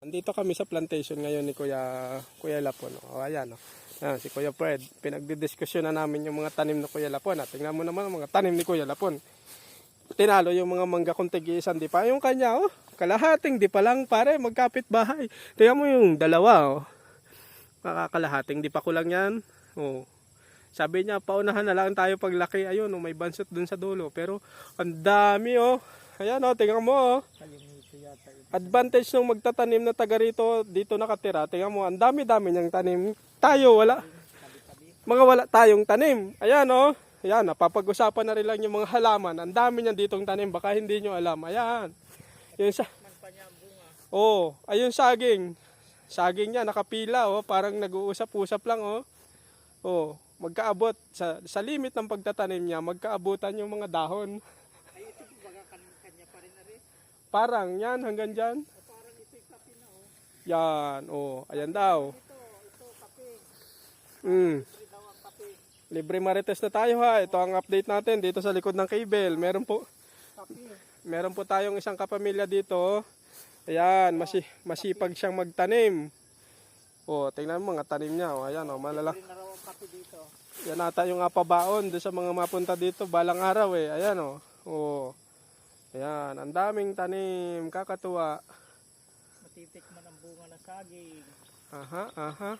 Andito kami sa plantation ngayon ni Kuya Lapon. O ayan o. Ayan, si Kuya Fred. Pinagdidiskusyon na namin yung mga tanim ni Kuya Lapon. At tingnan mo naman ang mga tanim ni Kuya Lapon. Tinalo yung mga mangga kung tig-iisang di pa. Yung kanya oh, kalahating di pa lang pare, magkapit bahay. Tingnan mo yung dalawa oh. Makakalahating di pa kulang yan. Oh. Sabi niya, paunahan na lang tayo paglaki. Ayun, oh, may bansot dun sa dulo. Pero ang dami oh. Ayan oh, tingnan mo oh. Advantage ng magtatanim na taga rito, dito nakatira. Tingnan mo, ang dami-dami niyang tanim. Tayo, wala. Mga wala tayong tanim. Ayan, oh. Ayan, napapag-usapan na rin lang yung mga halaman. Ang dami niyan ditong tanim. Baka hindi nyo alam. Ayan. Yun sa... Oh, ayun saging. Saging niya, nakapila, oh. Parang nag-uusap-usap lang, oh. Oh, magkaabot. Sa limit ng pagtatanim niya, magkaabutan yung mga dahon. Parang yan, hanggang dyan. Parang ito'y kape na, oh. Yan, oh. Ayan daw. Ito kape. Libre daw ang kape. Libre marites na tayo ha. Ito ang update natin dito sa likod ng cable. Meron po tayong isang kapamilya dito. Ayan, masipag siyang magtanim. Oh, tingnan mo mga tanim niya. Oh, ayan, oh, malala. Libre na raw ang kape dito. Yan ata yung pabaon doon sa mga mapunta dito balang araw eh. Ayan, oh. Oh. Ayan, ang daming tanim, kakatuwa. Matitikman ang bunga ng saging. Aha.